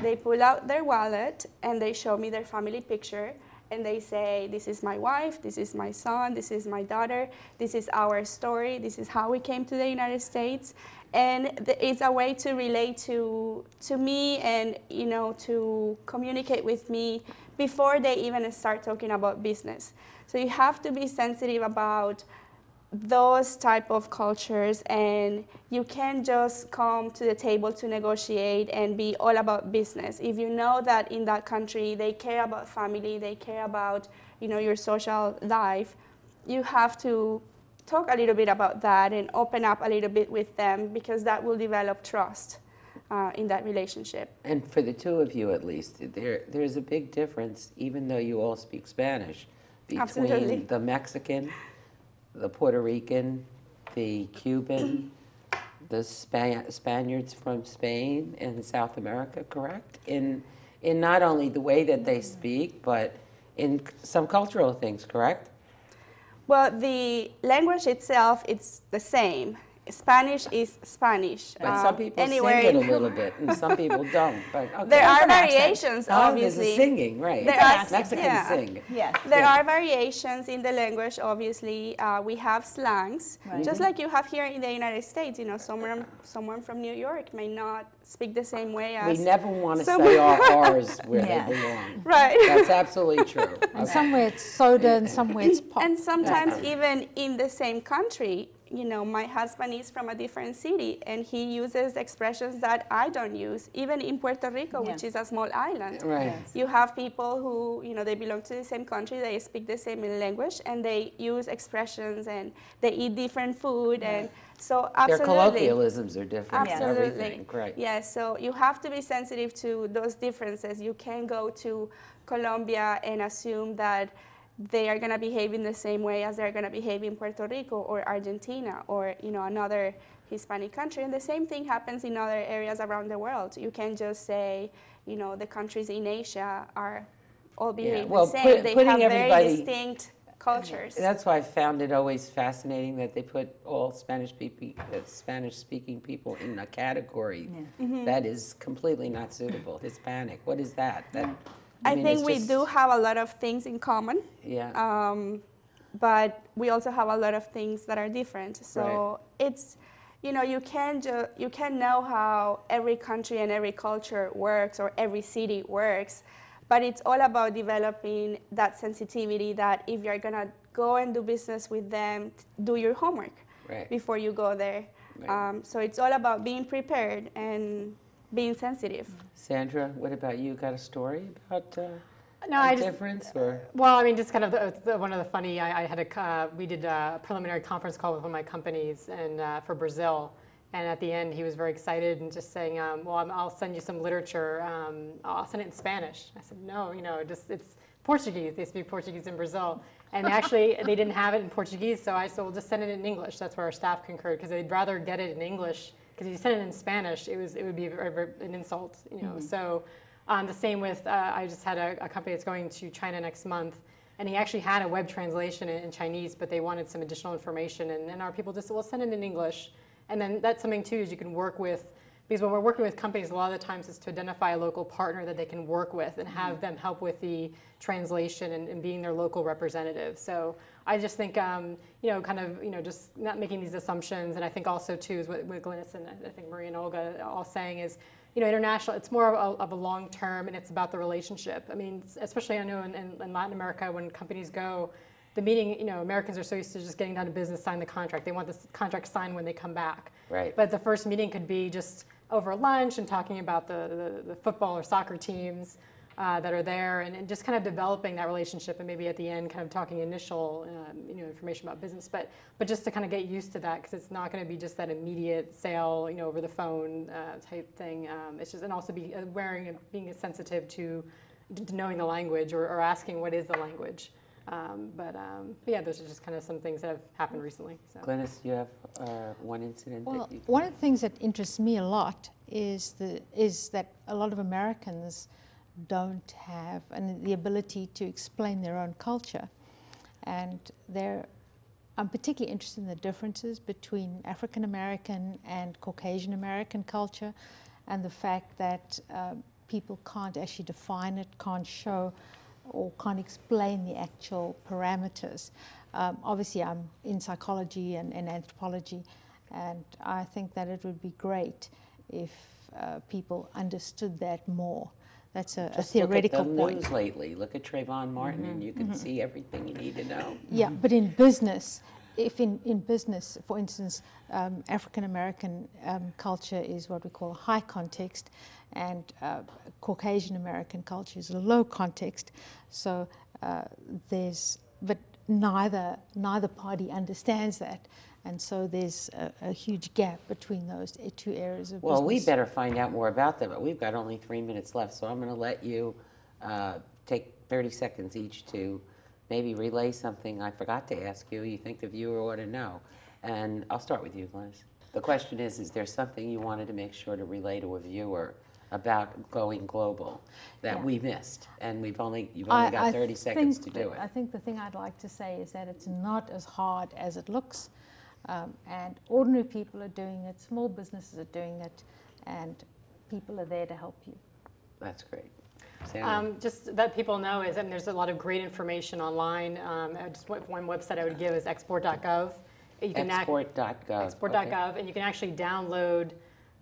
they pull out their wallet and they show me their family picture, and they say, this is my wife, this is my son, this is my daughter, this is our story, this is how we came to the United States. And it's a way to relate to me and to communicate with me before they even start talking about business. So you have to be sensitive about those type of cultures, and you can't just come to the table to negotiate and be all about business. If you know that in that country they care about family, they care about, you know, your social life, you have to talk a little bit about that and open up a little bit with them, because that will develop trust in that relationship.
And for the two of you, at least, there's a big difference, even though you all speak Spanish, between
Absolutely.
the Mexican, the Puerto Rican, the Cuban, the Spaniards from Spain and South America, correct? In not only the way that they speak, but in some cultural things, correct?
Well, the language itself, it's the same. Spanish is Spanish.
But some people
anywhere
sing it a
in-
little bit, and some people don't. But okay.
There are
an accent.
variations,
Oh,
obviously.
there's a singing, right?
There are-
Mexicans
yeah.
sing.
Yes.
There are variations in the language, obviously. We have slangs,
Right.
just like you have here in the United States. You know, someone from New York may not speak the same way as...
We never want to
someone-
say our R's where
Yes.
they belong.
Right.
That's absolutely true.
And
Okay.
somewhere it's soda and somewhere it's pop.
And sometimes even in the same country, you know, my husband is from a different city and he uses expressions that I don't use, even in Puerto Rico,
Yeah.
which is a small island.
Right.
Yes.
You have people who, you know, they belong to the same country, they speak the same language, and they use expressions and they eat different food. And so
Their
absolutely.
colloquialisms are different and
Absolutely.
everything. Right.
Yes, so you have to be sensitive to those differences. You can't go to Colombia and assume that they are going to behave in the same way as they're going to behave in Puerto Rico or Argentina or, you know, another Hispanic country. And the same thing happens in other areas around the world. You can't just say, you know, the countries in Asia are all behave
well,
the same. They
putting
have
everybody-
very distinct cultures.
That's why I found it always fascinating that they put all Spanish-speaking people in a category that is completely not suitable. Hispanic, what is that?
I
mean,
think
it's
we
just-
do have a lot of things in common.
Yeah.
But we also have a lot of things that are different. So it's, you know, you can't know how every country and every culture works or every city works, but it's all about developing that sensitivity that if you're gonna go and do business with them, do your homework before you go there.
Right.
So it's all about being prepared and being sensitive.
Sandra, what about you? Got a story about
No, I just,
difference or?
well, I mean, just kind of one of the funny, I had we did a preliminary conference call with one of my companies and for Brazil. And at the end, he was very excited and just saying, well, I'll send you some literature. I'll send it in Spanish. I said, no, you know, it's Portuguese. They speak Portuguese in Brazil. And actually, they didn't have it in Portuguese, so I said, well, just send it in English. That's where our staff concurred, because they'd rather get it in English, because if you send it in Spanish, it would be an insult, you know. So the same with, I just had a company that's going to China next month, and he actually had a web translation in Chinese, but they wanted some additional information, and our people just said, well, send it in English. And then that's something too, is you can work with, because when we're working with companies, a lot of the times is to identify a local partner that they can work with and have them help with the translation and being their local representative. So I just think, you know, kind of, you know, just not making these assumptions. And I think also too, is what Glynis and I think Marie and Olga all saying is, you know, international, it's more of a long term and it's about the relationship. I mean, especially I know in Latin America, when companies go, the meeting, you know, Americans are so used to just getting down to business, sign the contract. They want this contract signed when they come back.
Right.
But the first meeting could be just over lunch and talking about the football or soccer teams that are there, and just kind of developing that relationship, and maybe at the end kind of talking initial you know, information about business, but just to kind of get used to that, because it's not going to be just that immediate sale, you know, over the phone type thing. It's just, and also be being sensitive to knowing the language or asking what is the language. But yeah, those are just kind of some things that have happened recently. So.
Glynis, you have one incident
Well,
that you...
one of the things that interests me a lot is that a lot of Americans don't have the ability to explain their own culture. And I'm particularly interested in the differences between African American and Caucasian American culture, and the fact that people can't actually define it, can't show or can't explain the actual parameters. Obviously, I'm in psychology and anthropology, and I think that it would be great if people understood that more. That's a theoretical
point.
point.
Look at the news lately. Look at Trayvon Martin, and you can see everything you need to know.
Yeah, but in business, if in business, for instance, African American culture is what we call high context, and Caucasian American culture is a low context. So but neither party understands that, and so there's a huge gap between those two areas of business.
Well, we better find out more about that, but we've got only 3 minutes left, so I'm going to let you take 30 seconds each to maybe relay something I forgot to ask you think the viewer ought to know. And I'll start with you, Glynis. The question is there something you wanted to make sure to relay to a viewer about going global that we missed? And you've only got 30 seconds to do it.
I think the thing I'd like to say is that it's not as hard as it looks. And ordinary people are doing it, small businesses are doing it, and people are there to help you.
That's great.
Just that people know is, and there's a lot of great information online. Just one website I would give is export.gov. Export.gov, and you can actually download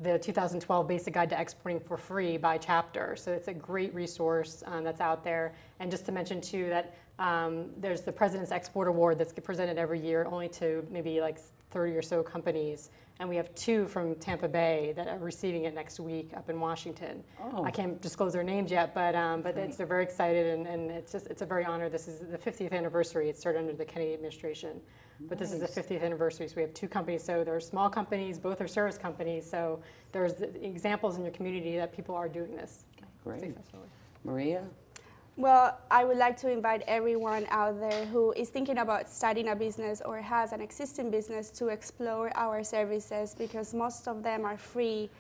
the 2012 Basic Guide to Exporting for free by chapter. So it's a great resource that's out there. And just to mention too that there's the President's Export Award that's presented every year only to maybe like 30 or so companies. And we have 2 from Tampa Bay that are receiving it next week up in Washington. Oh. I can't disclose their names yet, but they're very excited, and it's a very honor. This is the 50th anniversary. It started under the Kennedy administration, but this is the 50th anniversary. So we have 2 companies. So there are small companies, both are service companies. So there's examples in your community that people are doing this successfully.
Maria?
Well, I would like to invite everyone out there who is thinking about starting a business or has an existing business to explore our services, because most of them are free,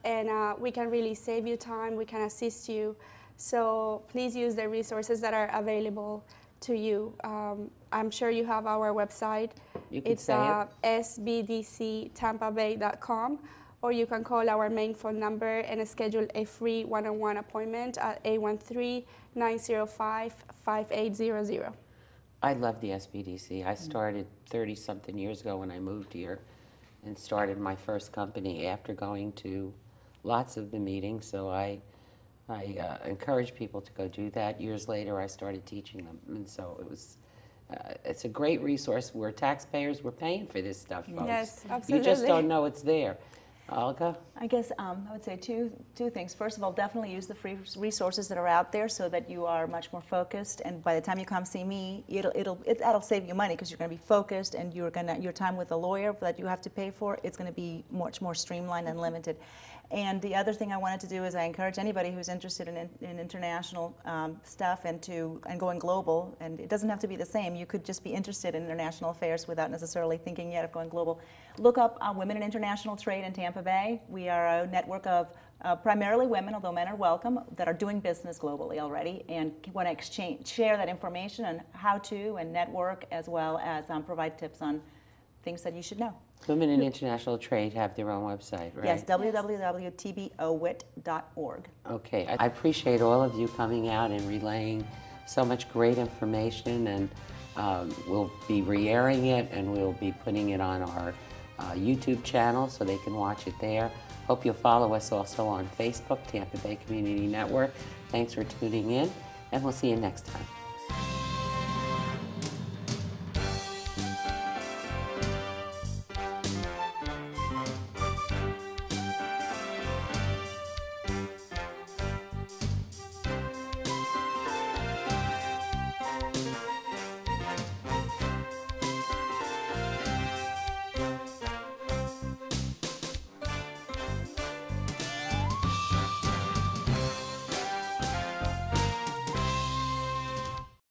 and we can really save you time, we can assist you. So please use the resources that are available to you. I'm sure you have our website. It's sbdctampabay.com. Or you can call our main phone number and schedule a free one-on-one appointment at 813-905-5800.
I love the SBDC. I started 30-something years ago when I moved here and started my first company after going to lots of the meetings. So I encourage people to go do that. Years later, I started teaching them. And so it's a great resource. We're taxpayers. We're paying for this stuff, folks.
Yes, absolutely.
You just don't know it's there. Olga?
I guess I would say two things. First of all, definitely use the free resources that are out there so that you are much more focused. And by the time you come see me, that'll save you money, because you're going to be focused, and your time with a lawyer that you have to pay for, it's going to be much more streamlined and limited. And the other thing I wanted to do is I encourage anybody who's interested in international stuff and going global, and it doesn't have to be the same. You could just be interested in international affairs without necessarily thinking yet of going global. Look up Women in International Trade in Tampa Bay. We are a network of primarily women, although men are welcome, that are doing business globally already and want to share that information on how to and network, as well as provide tips on things that you should know.
Women in International Trade have their own website, right?
Yes, www.tbowit.org.
Okay, I appreciate all of you coming out and relaying so much great information, and we'll be re-airing it, and we'll be putting it on our YouTube channel so they can watch it there. Hope you'll follow us also on Facebook, Tampa Bay Community Network. Thanks for tuning in, and we'll see you next time.